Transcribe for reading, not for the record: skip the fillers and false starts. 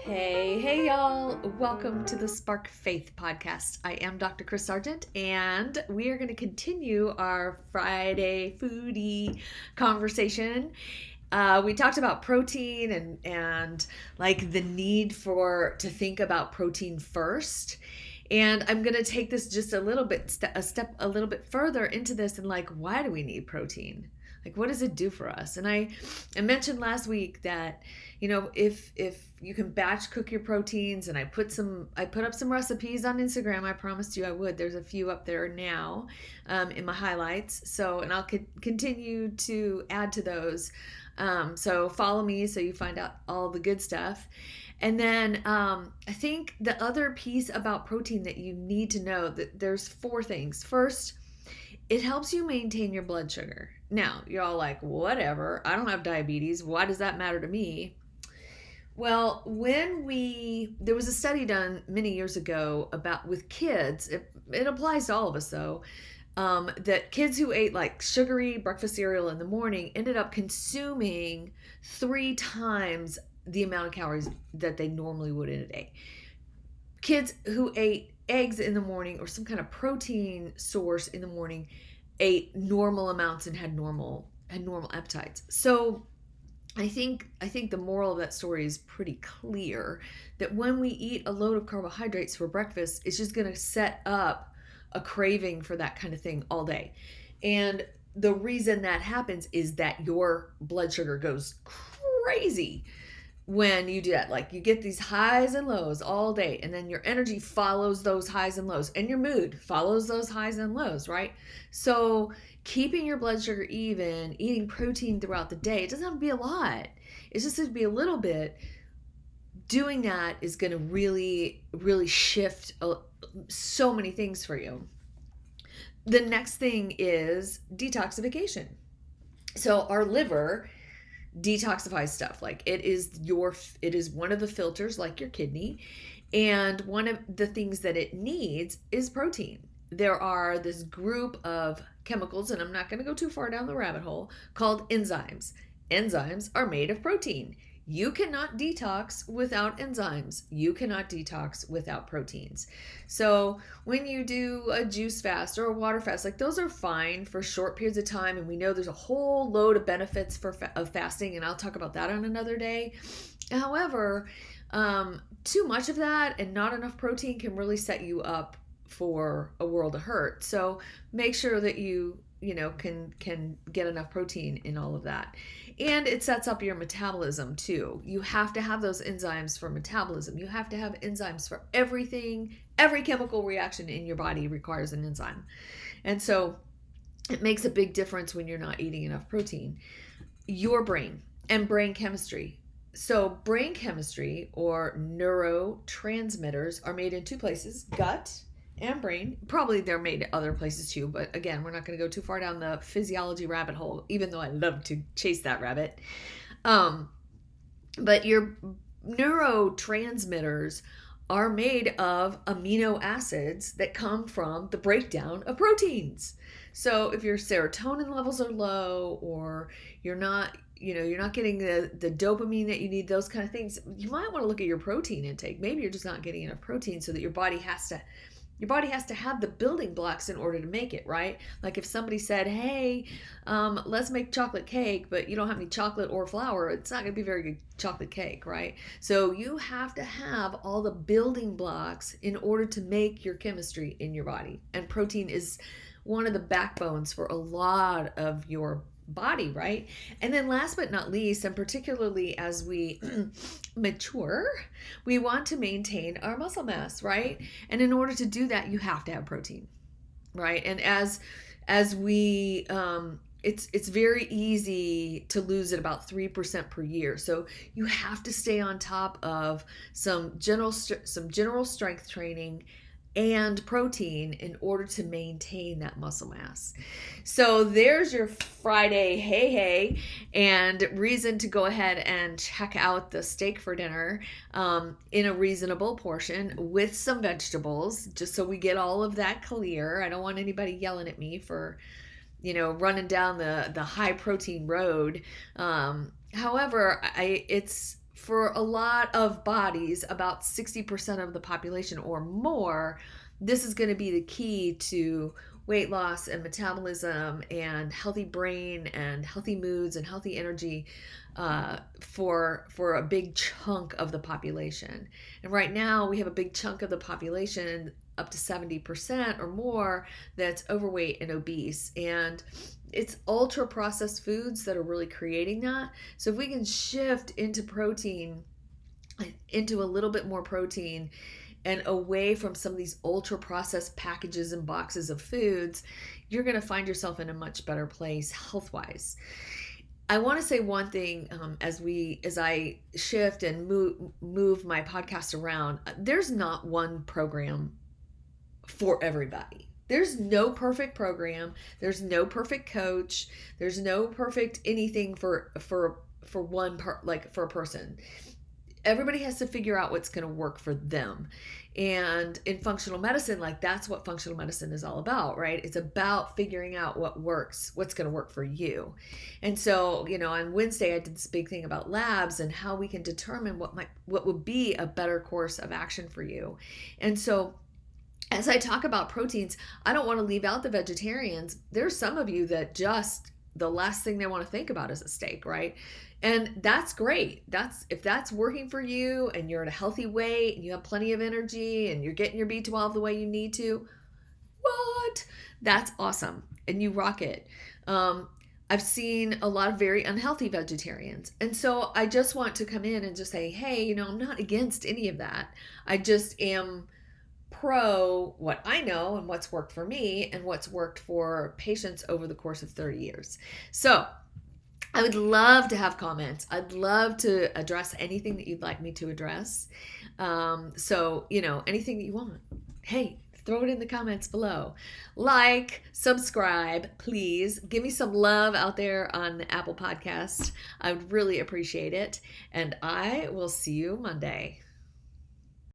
Hey, y'all. Welcome to the Spark Faith podcast. I am Dr. Chris Sargent, and we are going to continue our Friday foodie conversation. We talked about protein and like the need to think about protein first. And I'm going to take this just a little bit, a little bit further into this and like, why do we need protein? Like, what does it do for us? And I mentioned last week that, if you can batch cook your proteins, and I put up some recipes on Instagram. I promised you I would. There's a few up there now in my highlights. So, and I'll continue to add to those. So follow me so you find out all the good stuff. And then I think the other piece about protein that you need to know, that there's four things. First, it helps you maintain your blood sugar. Now, you're all like, whatever, I don't have diabetes. Why does that matter to me? Well, there was a study done many years ago with kids. It applies to all of us though. That kids who ate like sugary breakfast cereal in the morning ended up consuming 3 times the amount of calories that they normally would in a day. Kids who ate eggs in the morning or some kind of protein source in the morning ate normal amounts and had normal appetites. So I think the moral of that story is pretty clear, that when we eat a load of carbohydrates for breakfast, it's just going to set up a craving for that kind of thing all day. And the reason that happens is that your blood sugar goes crazy when you do that. Like, you get these highs and lows all day, and then your energy follows those highs and lows, and your mood follows those highs and lows, right? So keeping your blood sugar even, eating protein throughout the day, it doesn't have to be a lot. It's just to be a little bit. Doing that is going to really, really shift so many things for you. The next thing is detoxification. So our liver detoxifies stuff. Like, it is one of the filters, like your kidney, and one of the things that it needs is protein. There are this group of chemicals, and I'm not going to go too far down the rabbit hole, called enzymes. Enzymes are made of protein. You cannot detox without enzymes. You cannot detox without proteins. So when you do a juice fast or a water fast, like, those are fine for short periods of time. And we know there's a whole load of benefits of fasting, and I'll talk about that on another day. However, too much of that and not enough protein can really set you up for a world of hurt. So make sure that you can get enough protein in all of that. And it sets up your metabolism too. You have to have those enzymes for metabolism. You have to have enzymes for everything. Every chemical reaction in your body requires an enzyme. And so it makes a big difference when you're not eating enough protein. Your brain and brain chemistry. So brain chemistry, or neurotransmitters, are made in 2 places: gut and brain. Probably they're made other places too, but again, we're not going to go too far down the physiology rabbit hole, even though I love to chase that rabbit. But your neurotransmitters are made of amino acids that come from the breakdown of proteins. So if your serotonin levels are low, or you're not getting the dopamine that you need, those kind of things, you might want to look at your protein intake. Maybe you're just not getting enough protein, so that your body has to have the building blocks in order to make it, right? Like, if somebody said, hey, let's make chocolate cake, but you don't have any chocolate or flour, it's not going to be very good chocolate cake, right? So you have to have all the building blocks in order to make your chemistry in your body. And protein is one of the backbones for a lot of your body, right? And then last but not least, and particularly as we mature, we want to maintain our muscle mass, right? And in order to do that, you have to have protein, right? And as we it's very easy to lose at about 3% per year. So you have to stay on top of some general strength training and protein in order to maintain that muscle mass. So there's your Friday hey, and reason to go ahead and check out the steak for dinner in a reasonable portion with some vegetables, just so we get all of that clear. I don't want anybody yelling at me for running down the high protein road. However, it's for a lot of bodies, about 60% of the population or more, this is going to be the key to weight loss and metabolism and healthy brain and healthy moods and healthy energy for a big chunk of the population. And right now we have a big chunk of the population, up to 70% or more, that's overweight and obese. And it's ultra processed foods that are really creating that. So if we can shift into protein, into a little bit more protein, and away from some of these ultra processed packages and boxes of foods, you're going to find yourself in a much better place health wise. I want to say one thing as I shift and move my podcast around. There's not one program for everybody. There's no perfect program. There's no perfect coach. There's no perfect anything for one for a person. Everybody has to figure out what's going to work for them. And in functional medicine, like, that's what functional medicine is all about, right? It's about figuring out what works, what's going to work for you. And so, on Wednesday, I did this big thing about labs and how we can determine what would be a better course of action for you. And so, as I talk about proteins, I don't want to leave out the vegetarians. There's some of you that just the last thing they want to think about is a steak, right? And that's great. If that's working for you and you're at a healthy weight and you have plenty of energy and you're getting your B12 the way you need to, that's awesome. And you rock it. I've seen a lot of very unhealthy vegetarians. And so I just want to come in and just say, hey, I'm not against any of that. I just am pro what I know and what's worked for me and what's worked for patients over the course of 30 years. So I would love to have comments. I'd love to address anything that you'd like me to address. So, anything that you want, hey, throw it in the comments below. Like, subscribe, please. Give me some love out there on the Apple Podcast. I would really appreciate it. And I will see you Monday.